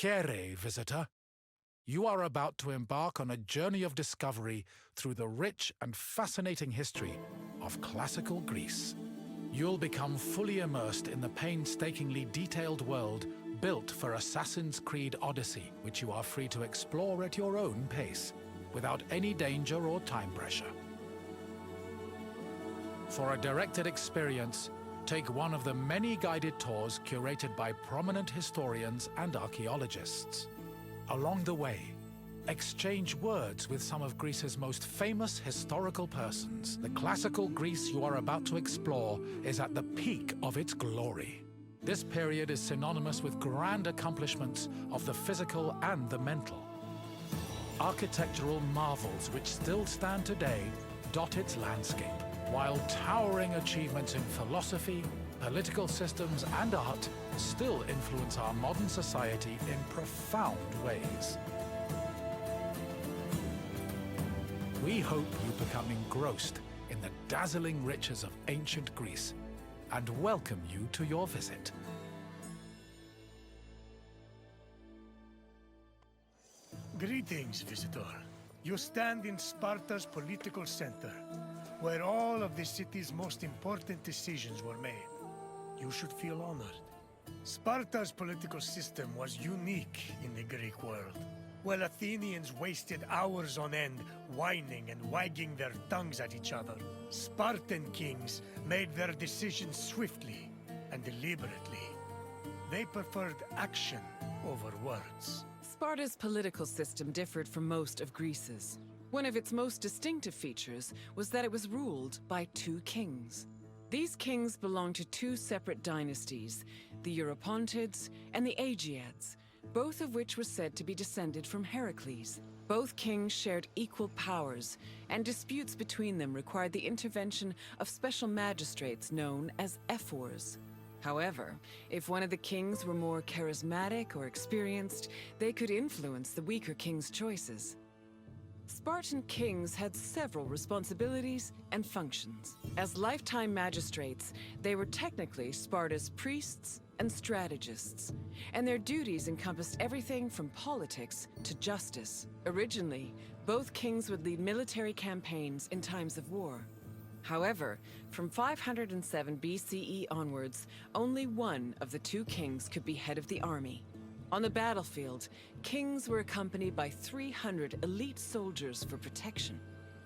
Kere, visitor. You are about to embark on a journey of discovery through the rich and fascinating history of classical Greece. You'll become fully immersed in the painstakingly detailed world built for Assassin's Creed Odyssey, which you are free to explore at your own pace, without any danger or time pressure. For a directed experience, take one of the many guided tours curated by prominent historians and archaeologists. Along the way, exchange words with some of Greece's most famous historical persons. The classical Greece you are about to explore is at the peak of its glory. This period is synonymous with grand accomplishments of the physical and the mental. Architectural marvels which still stand today dot its landscape, while towering achievements in philosophy, political systems, and art still influence our modern society in profound ways. We hope you become engrossed in the dazzling riches of ancient Greece and welcome you to your visit. Greetings, visitor. You stand in Sparta's political center, where all of the city's most important decisions were made. You should feel honored. Sparta's political system was unique in the Greek world. While Athenians wasted hours on end whining and wagging their tongues at each other, Spartan kings made their decisions swiftly and deliberately. They preferred action over words. Sparta's political system differed from most of Greece's. One of its most distinctive features was that it was ruled by two kings. These kings belonged to two separate dynasties, the Eurypontids and the Aegeads, both of which were said to be descended from Heracles. Both kings shared equal powers, and disputes between them required the intervention of special magistrates known as ephors. However, if one of the kings were more charismatic or experienced, they could influence the weaker king's choices. Spartan kings had several responsibilities and functions. As lifetime magistrates, they were technically Sparta's priests and strategists, and their duties encompassed everything from politics to justice. Originally, both kings would lead military campaigns in times of war. However, from 507 BCE onwards, only one of the two kings could be head of the army. On the battlefield, kings were accompanied by 300 elite soldiers for protection.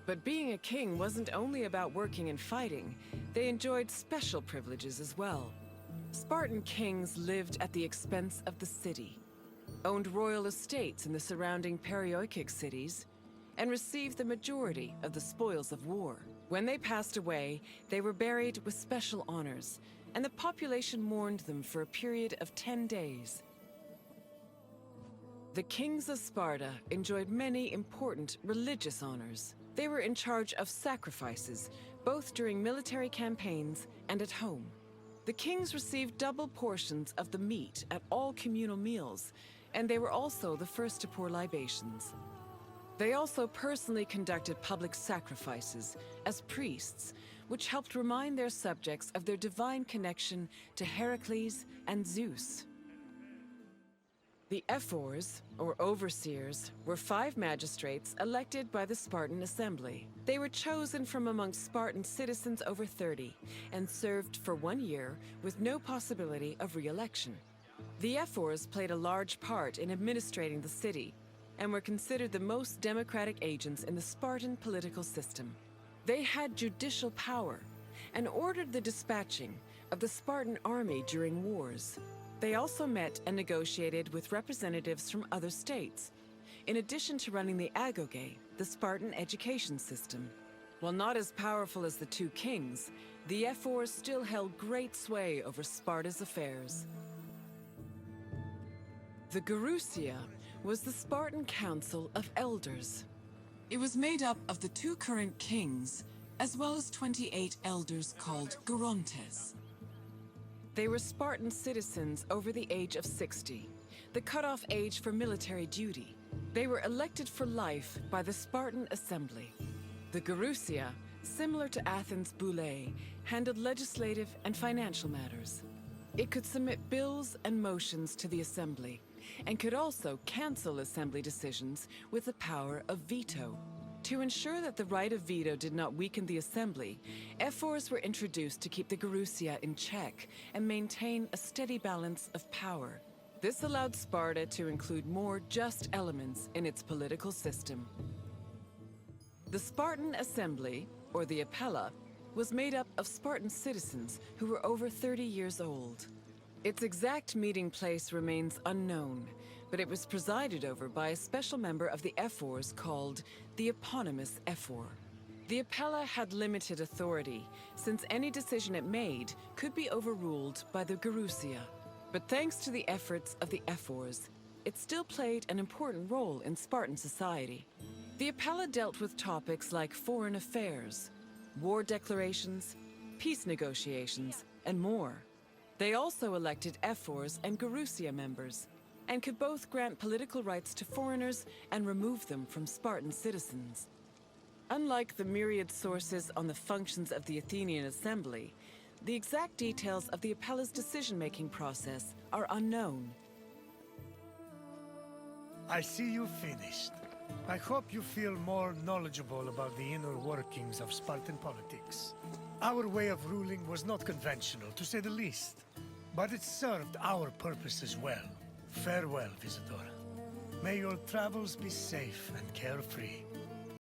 But being a king wasn't only about working and fighting. They enjoyed special privileges as well. Spartan kings lived at the expense of the city, owned royal estates in the surrounding Perioikic cities, and received the majority of the spoils of war. When they passed away, they were buried with special honors, and the population mourned them for a period of 10 days. The kings of Sparta enjoyed many important religious honors. They were in charge of sacrifices, both during military campaigns and at home. The kings received double portions of the meat at all communal meals, and they were also the first to pour libations. They also personally conducted public sacrifices as priests, which helped remind their subjects of their divine connection to Heracles and Zeus. The ephors, or overseers, were 5 magistrates elected by the Spartan assembly. They were chosen from amongst Spartan citizens over 30 and served for 1 year with no possibility of re-election. The ephors played a large part in administrating the city and were considered the most democratic agents in the Spartan political system. They had judicial power and ordered the dispatching of the Spartan army during wars. They also met and negotiated with representatives from other states, in addition to running the agoge, the Spartan education system. While not as powerful as the two kings, the ephors still held great sway over Sparta's affairs. The Gerousia was the Spartan Council of Elders. It was made up of the 2 current kings, as well as 28 elders called Gerontes. They were Spartan citizens over the age of 60, the cutoff age for military duty. They were elected for life by the Spartan Assembly. The Gerousia, similar to Athens' Boulé, handled legislative and financial matters. It could submit bills and motions to the Assembly, and could also cancel assembly decisions with the power of veto. To ensure that the right of veto did not weaken the assembly, ephors were introduced to keep the Gerousia in check and maintain a steady balance of power. This allowed Sparta to include more just elements in its political system. The Spartan assembly, or the Apella, was made up of Spartan citizens who were over 30 years old. Its exact meeting place remains unknown, but it was presided over by a special member of the ephors called the eponymous ephor. The Apella had limited authority, since any decision it made could be overruled by the Gerousia. But thanks to the efforts of the ephors, it still played an important role in Spartan society. The Apella dealt with topics like foreign affairs, war declarations, peace negotiations, and more. They also elected ephors and Gerousia members, and could both grant political rights to foreigners and remove them from Spartan citizens. Unlike the myriad sources on the functions of the Athenian assembly, the exact details of the Apella's decision-making process are unknown. I see you finished. I hope you feel more knowledgeable about the inner workings of Spartan politics. Our way of ruling was not conventional, to say the least, but it served our purposes well. Farewell, visitor. May your travels be safe and carefree.